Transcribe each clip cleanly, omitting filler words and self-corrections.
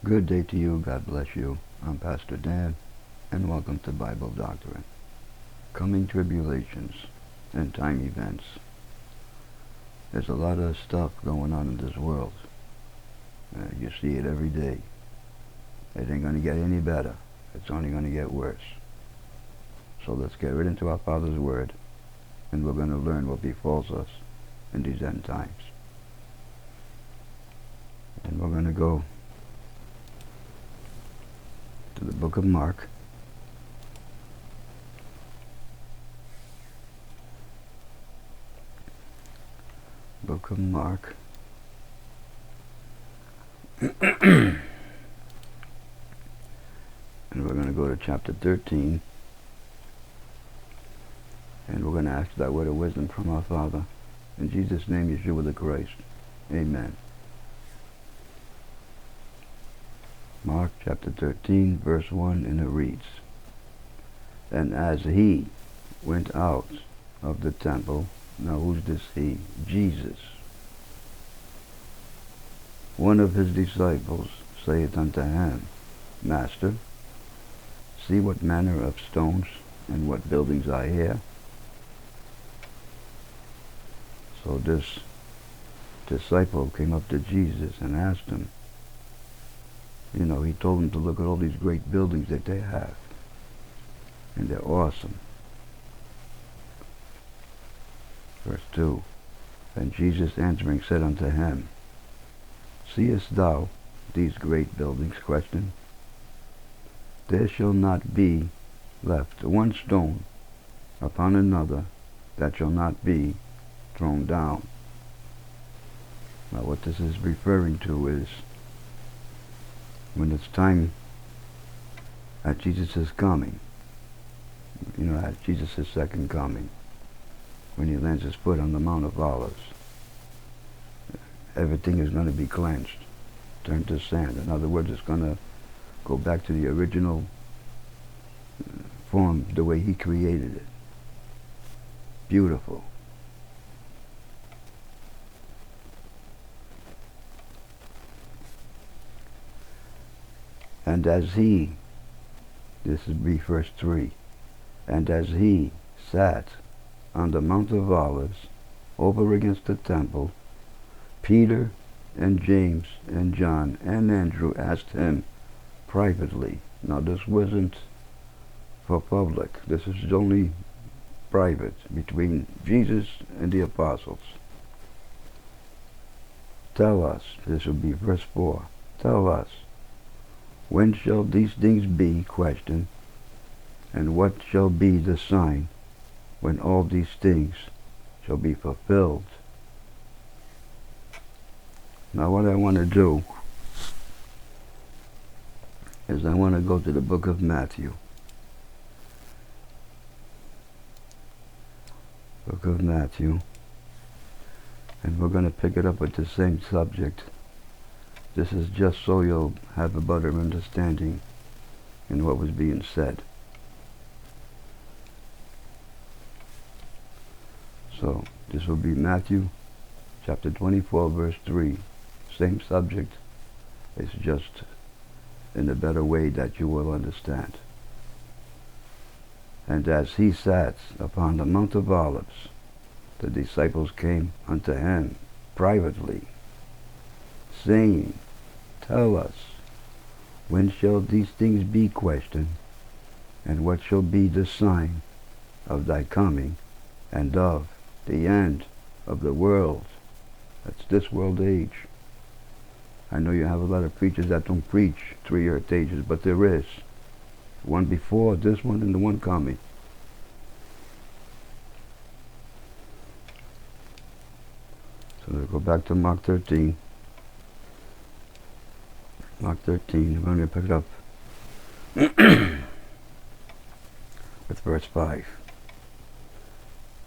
Good day to you. God bless you. I'm Pastor Dan, and welcome to Bible Doctrine. Coming tribulations and time events. There's a lot of stuff going on in this world. You see it every day. It ain't going to get any better. It's only going to get worse. So let's get right into our Father's Word, and we're going to learn what befalls us in these end times. And we're going to go to the book of Mark. Book of Mark. And we're going to go to chapter 13. And we're going to ask that word of wisdom from our Father. In Jesus' name, Yeshua the Christ. Amen. Mark chapter 13, verse 1, and it reads, And as he went out of the temple, now who's this he? Jesus. One of his disciples saith unto him, Master, see what manner of stones and what buildings are here. So this disciple came up to Jesus and asked him, he told him to look at all these great buildings that they have. And they're awesome. Verse 2, And Jesus answering said unto him, Seest thou these great buildings? Question. There shall not be left one stone upon another that shall not be thrown down. Now what this is referring to is when it's time at Jesus' coming, at Jesus' second coming, when he lands his foot on the Mount of Olives, everything is going to be cleansed, turned to sand. In other words, it's going to go back to the original form, the way he created it. Beautiful. And as he, this is verse 3, and as he sat on the Mount of Olives over against the temple, Peter and James and John and Andrew asked him privately. Now this wasn't for public. This is only private between Jesus and the apostles. Tell us, this will be verse 4, tell us, when shall these things be, question, and what shall be the sign when all these things shall be fulfilled? Now what I want to do is I want to go to the book of Matthew. Book of Matthew. And we're going to pick it up with the same subject. This is just so you'll have a better understanding in what was being said. So this will be Matthew chapter 24 verse 3. Same subject. It's just in a better way that you will understand. And as he sat upon the Mount of Olives, the disciples came unto him privately, saying, Tell us, when shall these things be, question, and what shall be the sign of thy coming and of the end of the world? That's this world age. I know you have a lot of preachers that don't preach 3 earth ages, but there is. One before this one and the one coming. So let's go back to Mark 13. Mark 13, we're going to pick it up with verse 5.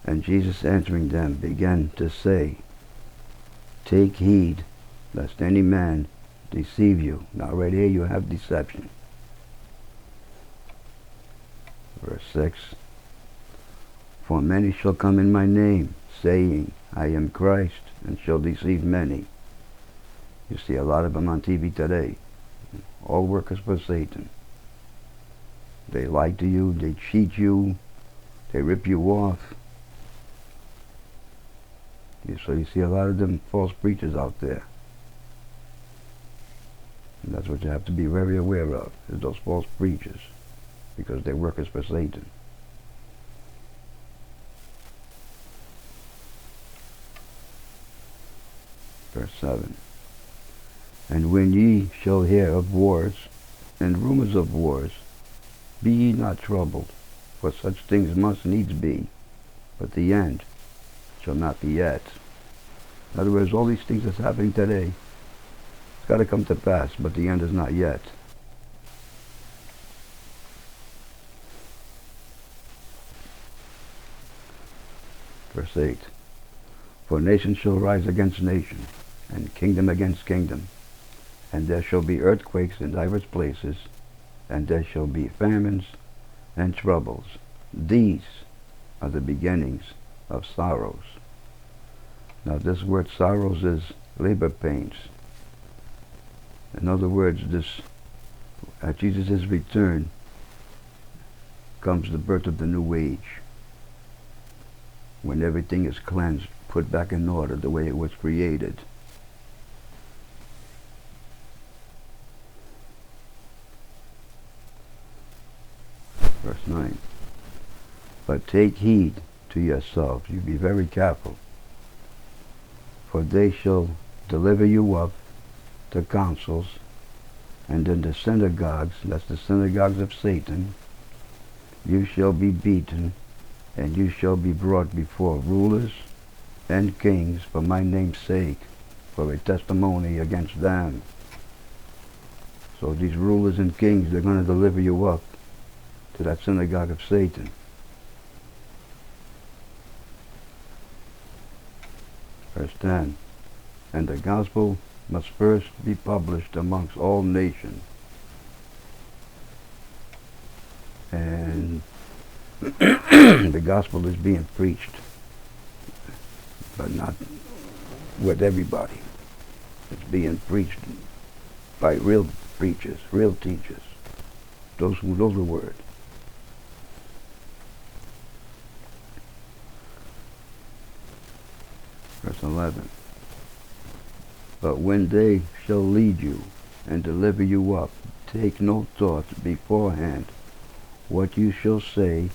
And Jesus answering them began to say, Take heed, lest any man deceive you. Now right here you have deception. Verse 6. For many shall come in my name, saying, I am Christ, and shall deceive many. You see a lot of them on TV today. all workers for Satan. They lie to you, they cheat you, they rip you off. So you see a lot of them false preachers out there. And that's what you have to be very aware of, is those false preachers, because they're workers for Satan. Verse 7. And when ye shall hear of wars, and rumors of wars, be ye not troubled, for such things must needs be, but the end shall not be yet. In other words, all these things that's happening today, it's got to come to pass, but the end is not yet. Verse 8. For nation shall rise against nation, and kingdom against kingdom, and there shall be earthquakes in divers places, and there shall be famines and troubles. These are the beginnings of sorrows. Now this word sorrows is labor pains. In other words, at Jesus' return comes the birth of the new age, when everything is cleansed, put back in order the way it was created. Verse 9. But take heed to yourselves, you be very careful, for they shall deliver you up to councils, and in the synagogues, that's the synagogues of Satan, you shall be beaten, and you shall be brought before rulers and kings for my name's sake, for a testimony against them. So these rulers and kings, they're going to deliver you up to that synagogue of Satan. Verse 10. And the gospel must first be published amongst all nations. And the gospel is being preached, but not with everybody. It's being preached by real preachers, real teachers, those who know the word. Verse 11. But when they shall lead you and deliver you up, take no thought beforehand what you shall say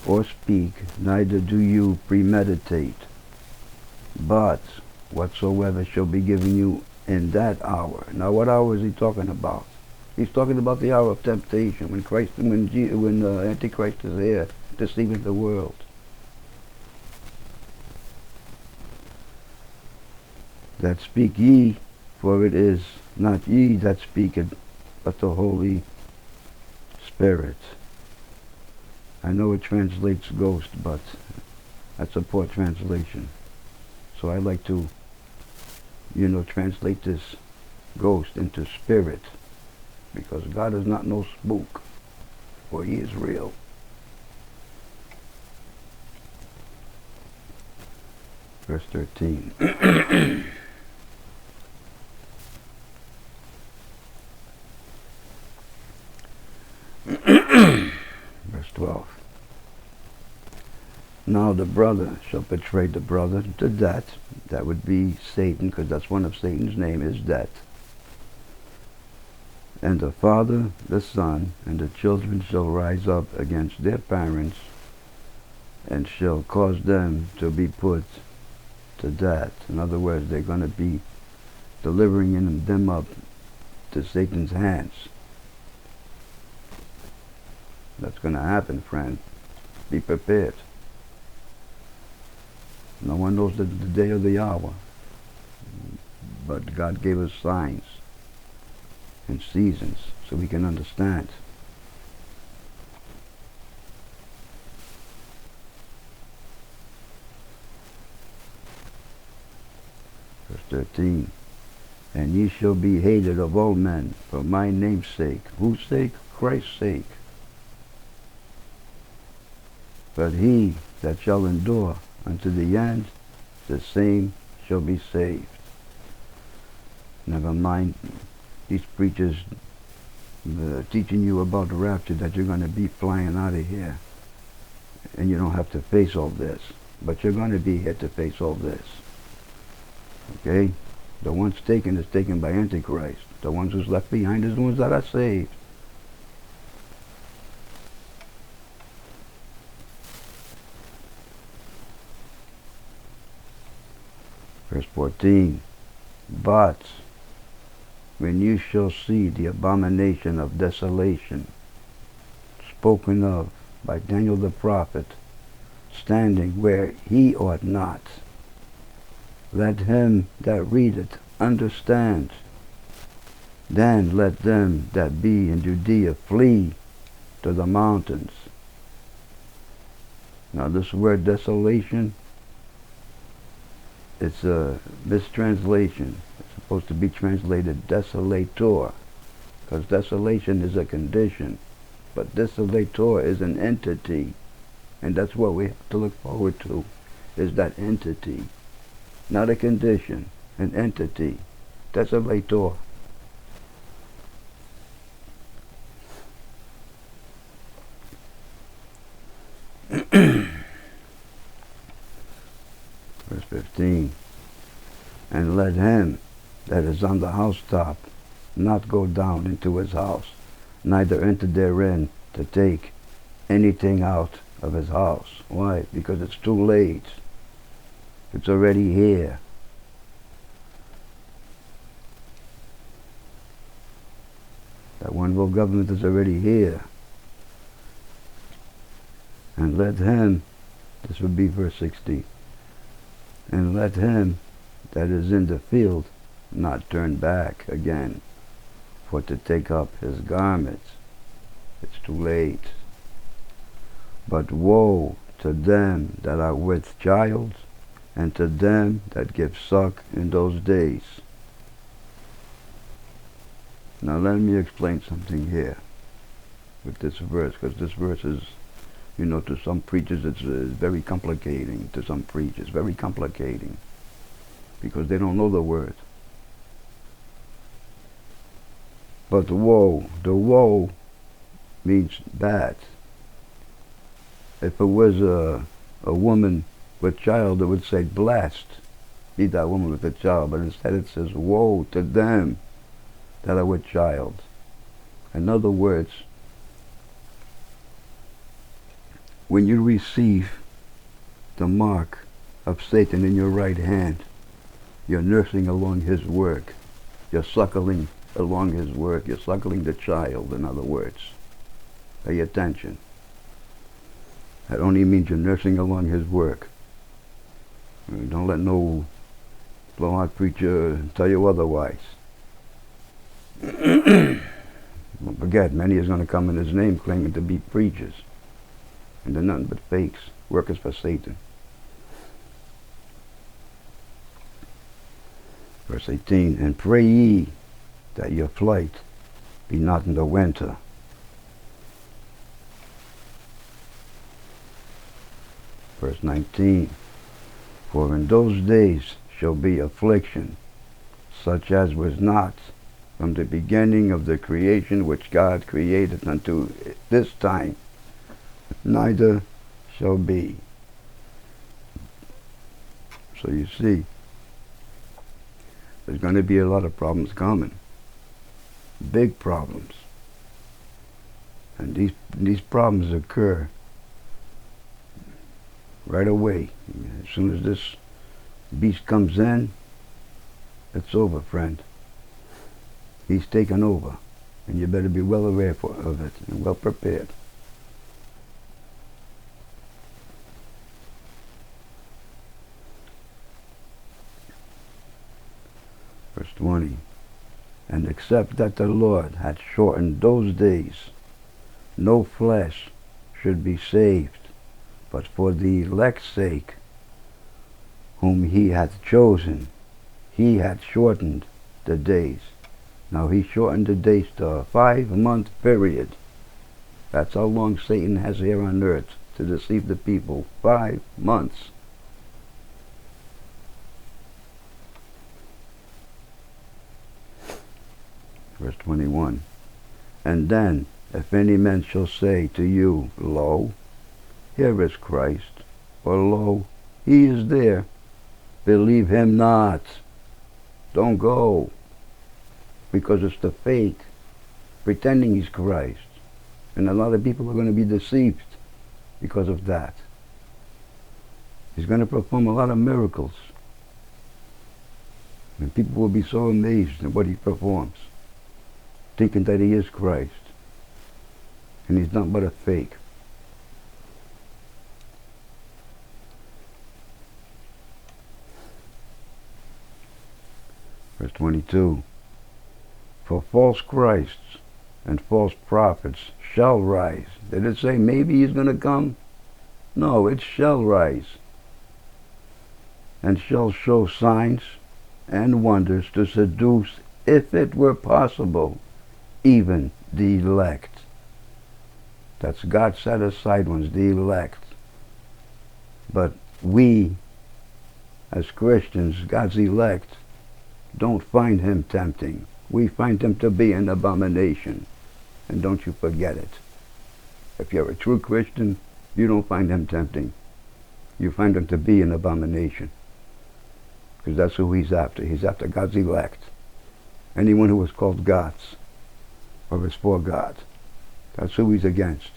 or speak, neither do you premeditate. But whatsoever shall be given you in that hour. Now what hour is he talking about? He's talking about the hour of temptation, when Antichrist is here, deceiving the world. That speak ye, for it is not ye that speaketh, but the Holy Spirit. I know it translates ghost, but that's a poor translation. So I like to, translate this ghost into spirit, because God is not no spook, for he is real. Verse 13. Verse 12. Now the brother shall betray the brother to death. That would be Satan, because that's one of Satan's name, is death. And the father, the son, and the children shall rise up against their parents, and shall cause them to be put to death. In other words, they're going to be delivering them up to Satan's hands. That's going to happen, friend. Be prepared. No one knows the day or the hour, but God gave us signs and seasons so we can understand. Verse 13. And ye shall be hated of all men for my name's sake. Whose sake? Christ's sake. But he that shall endure unto the end, the same shall be saved. Never mind these preachers teaching you about the rapture, that you're going to be flying out of here and you don't have to face all this. But you're going to be here to face all this. Okay? The ones taken is taken by Antichrist. The ones who's left behind is the ones that are saved. Verse 14. But when you shall see the abomination of desolation spoken of by Daniel the prophet, standing where he ought not, let him that readeth understand. Then let them that be in Judea flee to the mountains. Now this word desolation, it's a mistranslation. It's supposed to be translated desolator, because desolation is a condition, but desolator is an entity, and that's what we have to look forward to, is that entity. Not a condition, an entity. Desolator. Verse 15. And let him that is on the housetop not go down into his house, neither enter therein to take anything out of his house. Why? Because it's too late. It's already here. That one world government is already here. And let him, this would be verse 16, and let him that is in the field not turn back again for to take up his garments. It's too late. But woe to them that are with child, and to them that give suck in those days. Now let me explain something here with this verse, because this verse is, you know, to some preachers it's very complicating. To some preachers, very complicating, because they don't know the word. But the woe means bad. If it was a woman with child, it would say blessed be that woman with a child, but instead it says woe to them that are with child. In other words, when you receive the mark of Satan in your right hand, you're nursing along his work. You're suckling along his work. You're suckling the child, in other words. Pay attention. That only means you're nursing along his work. Don't let no blowout preacher tell you otherwise. Don't forget, many is going to come in his name claiming to be preachers. And they're nothing but fakes, workers for Satan. Verse 18, and pray ye that your flight be not in the winter. Verse 19, for in those days shall be affliction, such as was not from the beginning of the creation which God created unto this time, neither shall be. So you see, there's going to be a lot of problems coming. Big problems. And these problems occur right away. As soon as this beast comes in, it's over, friend. He's taken over. And you better be well aware of it and well prepared. Verse 20, and except that the Lord had shortened those days, no flesh should be saved, but for the elect's sake, whom he hath chosen, he hath shortened the days. Now he shortened the days to a 5-month period. That's how long Satan has here on earth to deceive the people. 5 months. Verse 21. And then, if any man shall say to you, Lo, here is Christ, or Lo, he is there, believe him not. Don't go. Because it's the fake, pretending he's Christ. And a lot of people are going to be deceived because of that. He's going to perform a lot of miracles. And people will be so amazed at what he performs, thinking that he is Christ. And he's not but a fake. Verse 22. For false Christs and false prophets shall rise. Did it say maybe he's going to come? No, it shall rise. And shall show signs and wonders to seduce, if it were possible, even the elect. That's God set aside ones, the elect. But we, as Christians, God's elect, don't find him tempting. We find him to be an abomination. And don't you forget it. If you're a true Christian, you don't find him tempting. You find him to be an abomination. Because that's who he's after. He's after God's elect. Anyone who is called God's or is for God. That's who he's against.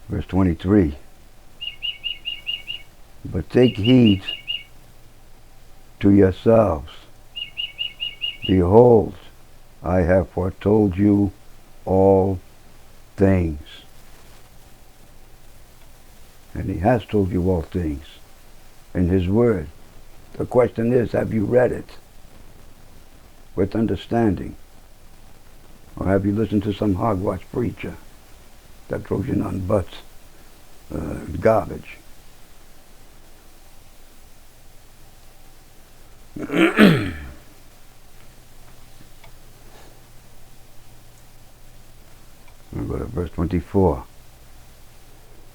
Verse 23. But take heed to yourselves. Behold, I have foretold you all things. And he has told you all things in his word. The question is, have you read it with understanding? Or have you listened to some hogwash preacher that throws you none but garbage? We'll go to verse 24.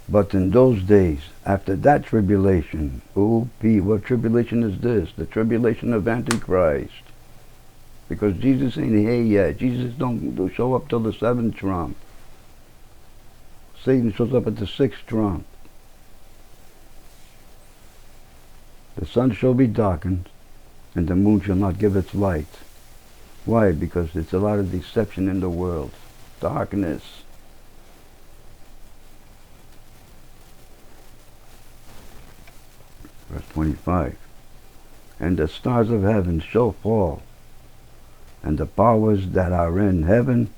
But in those days, after that tribulation, what tribulation is this? The tribulation of Antichrist. Because Jesus ain't here yet. Jesus don't show up till the 7th trump. Satan shows up at the 6th trump. The sun shall be darkened, and the moon shall not give its light. Why? Because it's a lot of deception in the world. Darkness. Verse 25. And the stars of heaven shall fall, and the powers that are in heaven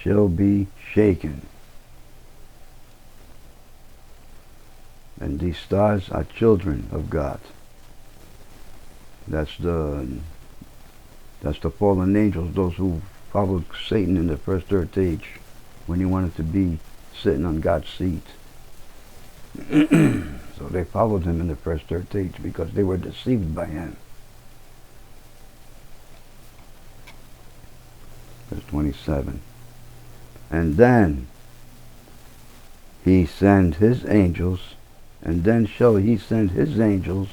shall be shaken. And these stars are children of God. That's the fallen angels, those who followed Satan in the first earth age when he wanted to be sitting on God's seat. So they followed him in the first earth age because they were deceived by him. Verse 27. And then he send his angels, and then shall he send his angels,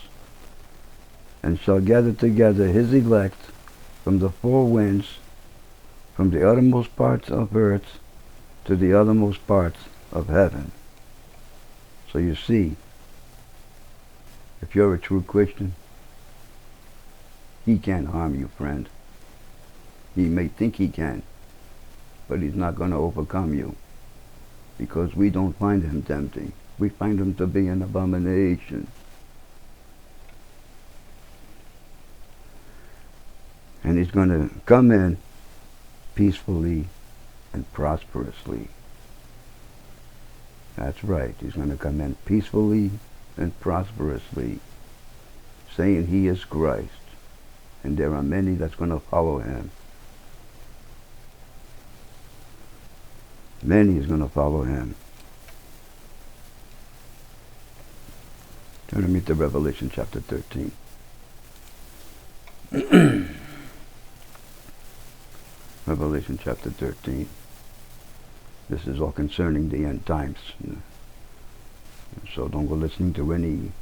and shall gather together his elect from the four winds, from the uttermost parts of earth to the uttermost parts of heaven. So you see, if you're a true Christian, he can't harm you, friend. He may think he can, but he's not going to overcome you, because we don't find him tempting. We find him to be an abomination. And he's going to come in peacefully and prosperously. That's right. He's going to come in peacefully and prosperously, saying he is Christ. And there are many that's going to follow him. Many is going to follow him. Turn to me to Revelation chapter 13. Revelation chapter 13. This is all concerning the end times. So don't go listening to any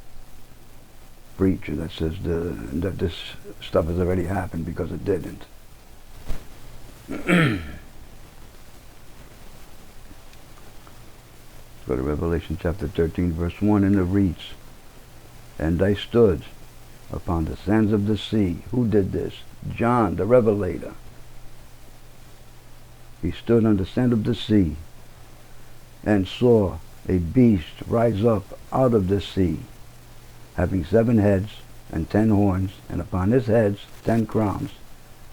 preacher that says that this stuff has already happened, because it didn't. Go to Revelation chapter 13, verse 1, and it reads, "And I stood upon the sands of the sea." Who did this? John, the Revelator. He stood on the sand of the sea and saw a beast rise up out of the sea, having 7 heads and 10 horns, and upon his heads 10 crowns,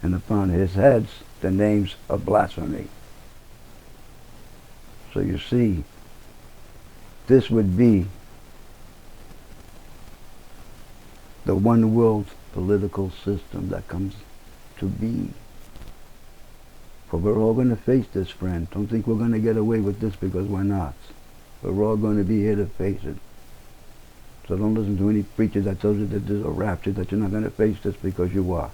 and upon his heads the names of blasphemy. So you see, this would be the one world political system that comes to be. For we're all going to face this, friend. Don't think we're going to get away with this, because we're not. We're all going to be here to face it. So don't listen to any preacher that tells you that there's a rapture, that you're not going to face this, because you are.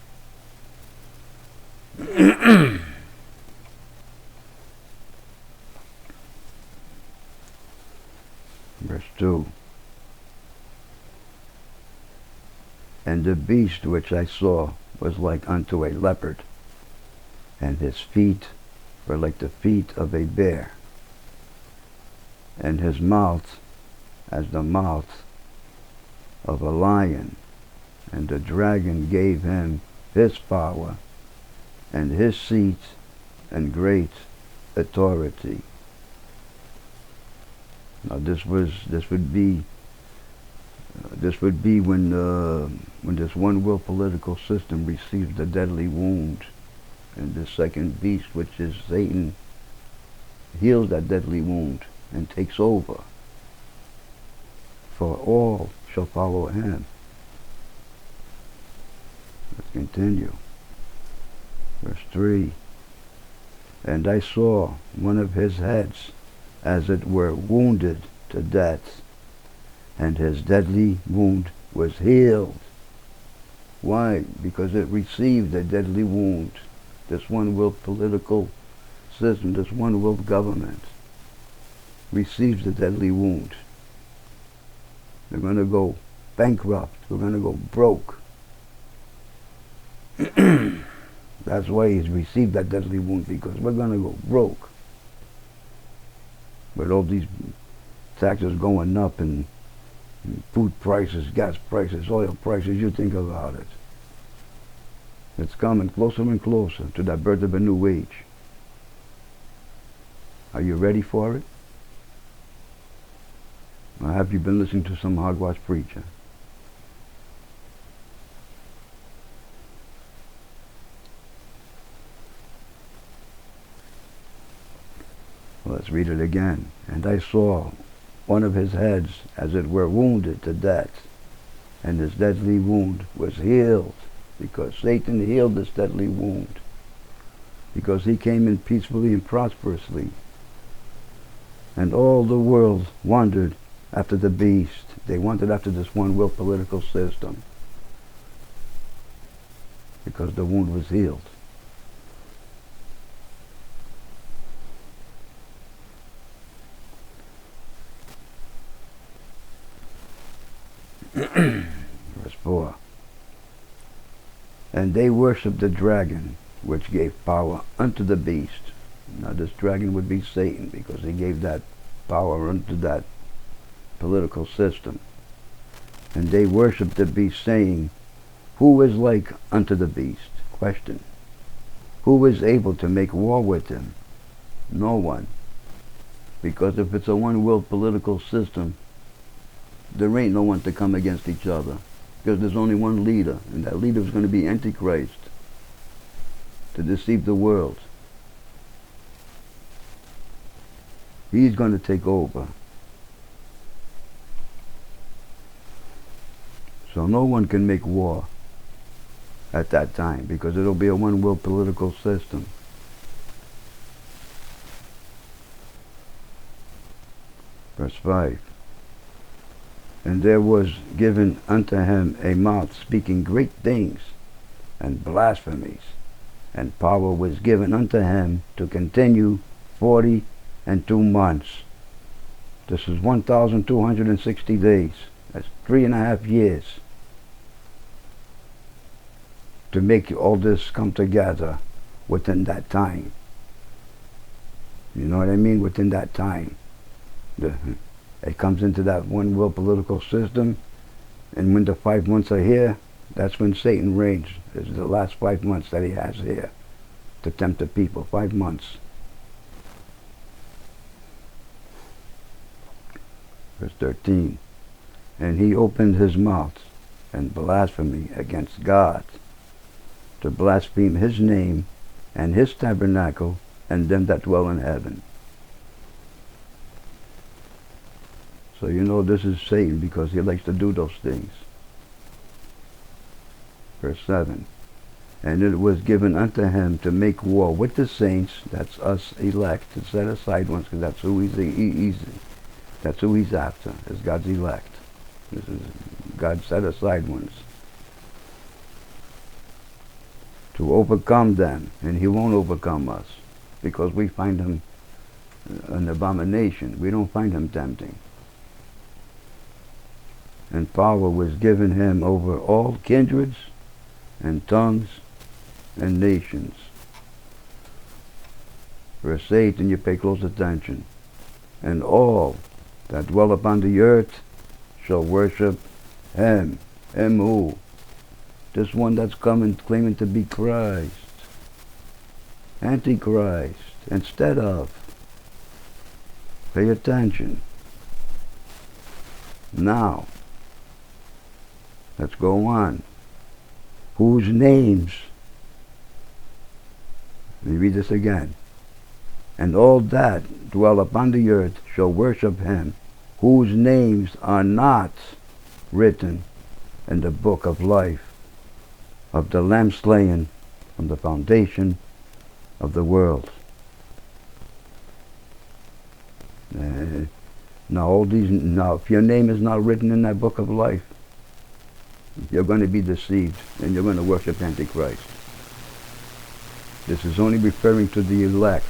Verse 2. "And the beast which I saw was like unto a leopard, and his feet were like the feet of a bear, and his mouth as the mouth of a lion. And the dragon gave him his power and his seat and great authority." Now this would be when this one world political system receives the deadly wound, and the second beast, which is Satan, heals that deadly wound and takes over. For all shall follow him. Let's continue. Verse 3. "And I saw one of his heads as it were wounded to death, and his deadly wound was healed." Why? Because it received a deadly wound. This one world political system, this one world government, receives the deadly wound. They're going to go bankrupt. We're going to go broke. That's why he's received that deadly wound, because we're going to go broke. With all these taxes going up, and food prices, gas prices, oil prices, you think about it. It's coming closer and closer to that birth of a new age. Are you ready for it? Or have you been listening to some hogwash preacher? Let's read it again. "And I saw one of his heads as it were wounded to death, and his deadly wound was healed." Because Satan healed this deadly wound. Because he came in peacefully and prosperously. And all the world wandered after the beast. They wanted after this one world political system. Because the wound was healed. Verse 4. "And they worshipped the dragon, which gave power unto the beast." Now this dragon would be Satan, because he gave that power unto that political system. "And they worshipped the beast, saying, Who is like unto the beast?" Question. Who is able to make war with him? No one. Because if it's a one world political system, there ain't no one to come against each other. Because there's only one leader, and that leader is going to be Antichrist, to deceive the world. He's going to take over. So no one can make war at that time, because it'll be a one world political system. Verse 5. "And there was given unto him a mouth speaking great things and blasphemies, and power was given unto him to continue 42 months. This is 1,260 days. That's 3.5 years to make all this come together within that time. You know what I mean? Within that time. It comes into that one world political system, and when the 5 months are here, that's when Satan reigns. It's the last 5 months that he has here to tempt the people. 5 months. Verse 13. And he opened his mouth in blasphemy against God, to blaspheme his name and his tabernacle and them that dwell in heaven. So you know this is Satan, because he likes to do those things. Verse 7. And it was given unto him to make war with the saints, that's us elect, to set aside ones, because that's who that's who he's after, is God's elect. This is God's set aside ones. To overcome them, and he won't overcome us, because we find him an abomination. We don't find him tempting. And power was given him over all kindreds and tongues and nations. Verse 8, and you pay close attention. And all that dwell upon the earth shall worship him. Him who? This one that's coming claiming to be Christ. Antichrist. Instead of. Pay attention. Now, let's go on. Whose names, let me read this again. And all that dwell upon the earth shall worship him, whose names are not written in the book of life of the Lamb slain from the foundation of the world. Now, if your name is not written in that book of life, you're going to be deceived, and you're going to worship Antichrist. This is only referring to the elect,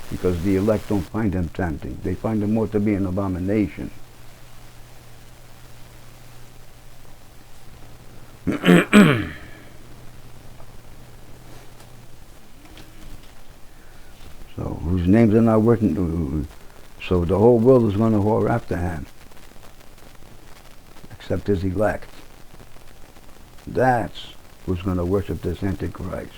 because the elect don't find him tempting. They find him more to be an abomination. So, whose names are not written, so the whole world is going to whore after him, except his elect. That's who's going to worship this Antichrist.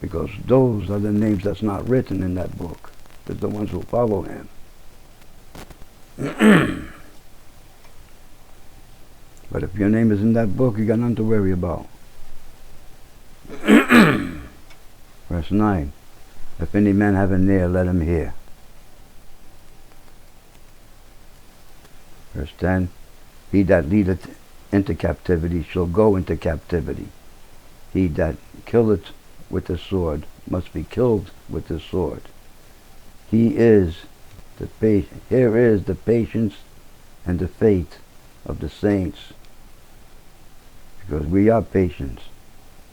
Because those are the names that's not written in that book. It's the ones who follow him. But if your name is in that book, you got nothing to worry about. Verse 9. If any man have an ear, let him hear. Verse 10. He that leadeth into captivity shall go into captivity. He that killeth with the sword must be killed with the sword. Here is the patience and the faith of the saints. Because we are patient,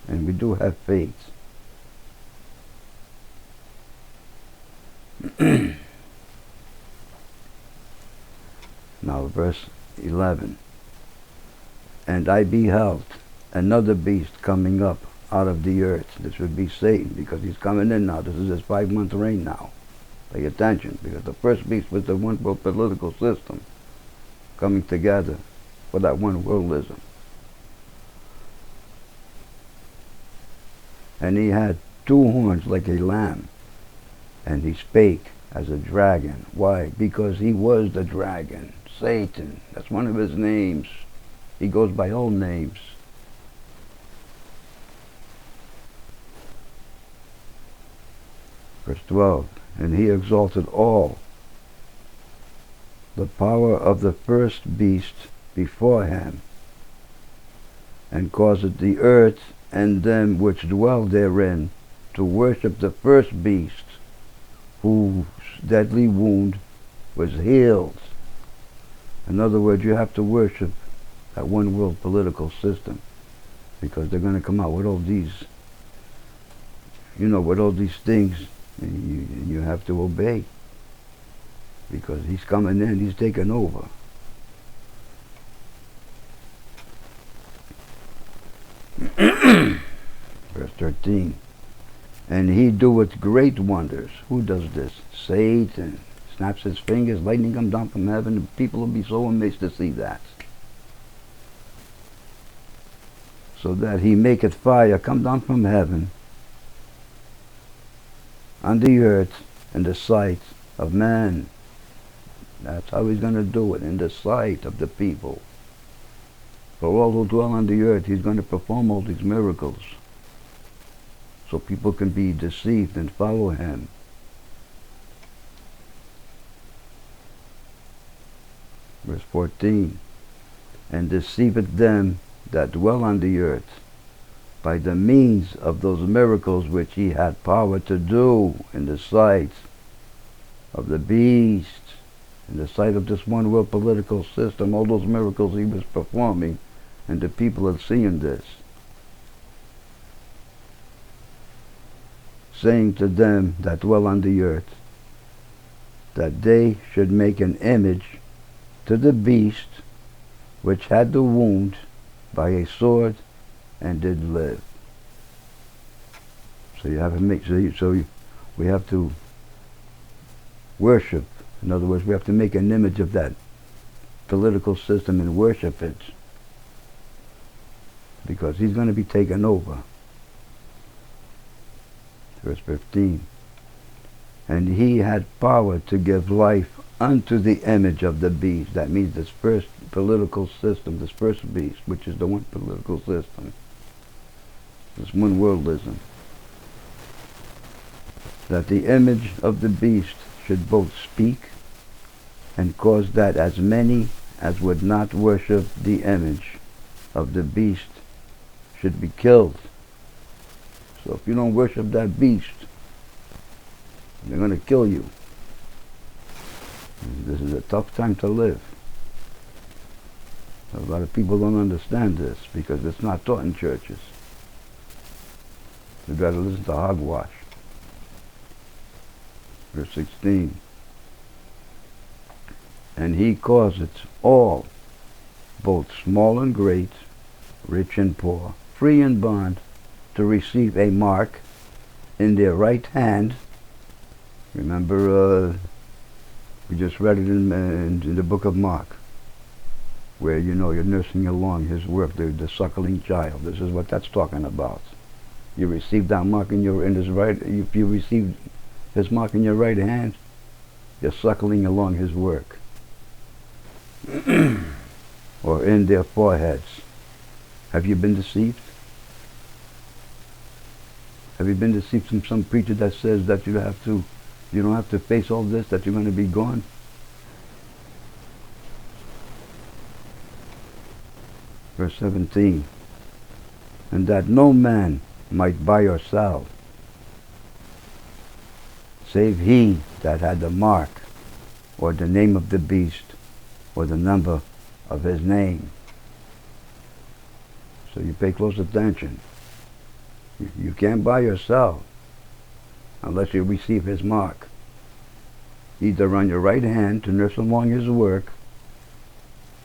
and we do have faith. Now verse 11. And I beheld another beast coming up out of the earth. This would be Satan, because he's coming in now. This is his 5-month reign now. Pay attention, because the first beast was the one world political system coming together for that one worldism. And he had 2 horns like a lamb, and he spake as a dragon. Why? Because he was the dragon. Satan. That's one of his names. He goes by all names. Verse 12. And he exalted all the power of the first beast before him, and caused the earth and them which dwell therein to worship the first beast, whose deadly wound was healed. In other words, you have to worship that one world political system, because they're going to come out with all these, with all these things, and you have to obey. because he's coming in, he's taking over. Verse 13. And he doeth great wonders. Who does this? Satan. Snaps his fingers, lightning comes down from heaven, and people will be so amazed to see that. So that he maketh fire come down from heaven on the earth in the sight of men. That's how he's going to do it, in the sight of the people. For all who dwell on the earth, he's going to perform all these miracles, so people can be deceived and follow him. Verse 14. And deceiveth them that dwell on the earth by the means of those miracles which he had power to do in the sight of the beast, in the sight of this one world political system. All those miracles he was performing, and the people are seeing this. Saying to them that dwell on the earth, that they should make an image to the beast which had the wound by a sword and did live. So you have to make we have to worship. In other words, we have to make an image of that political system and worship it, because he's going to be taken over. Verse 15. And he had power to give life unto the image of the beast. That means this first political system, this first beast, which is the one political system, this one worldism. That the image of the beast should both speak and cause that as many as would not worship the image of the beast should be killed. So if you don't worship that beast, they're going to kill you. This is a tough time to live. A lot of people don't understand this because it's not taught in churches. They'd rather listen to hogwash. Verse 16. And he causeth all, both small and great, rich and poor, free and bond, to receive a mark in their right hand. Remember, we just read it in the book of Mark, where you're nursing along his work, the suckling child. This is what that's talking about. You receive that mark in his right. If you receive his mark in your right hand, you're suckling along his work. Or in their foreheads. Have you been deceived? Have you been deceived from some preacher that says that you don't have to face all this, that you're going to be gone? Verse 17. And that no man might buy or sell, save he that had the mark, or the name of the beast, or the number of his name. So you pay close attention. You can't buy or sell unless you receive his mark, either on your right hand to nurse along his work,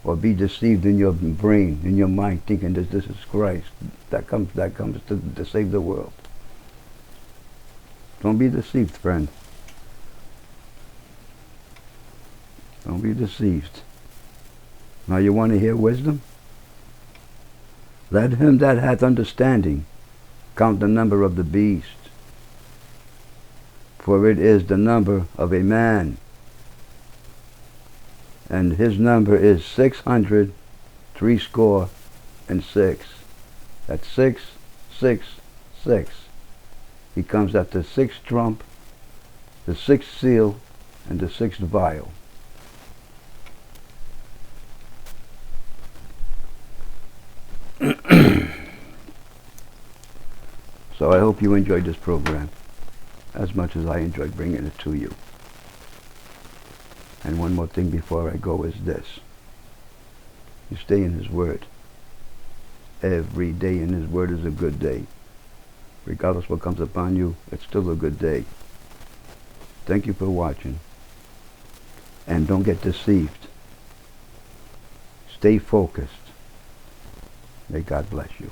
or be deceived in your brain, in your mind, thinking that this is Christ. That comes to save the world. Don't be deceived, friend. Don't be deceived. Now you want to hear wisdom? Let him that hath understanding count the number of the beast, for it is the number of a man, and his number is 666. That's 666. He comes at the sixth trump, the sixth seal, and the sixth vial. So I hope you enjoyed this program as much as I enjoyed bringing it to you. And one more thing before I go is this. You stay in his word. Every day in his word is a good day. Regardless what comes upon you, it's still a good day. Thank you for watching. And don't get deceived. Stay focused. May God bless you.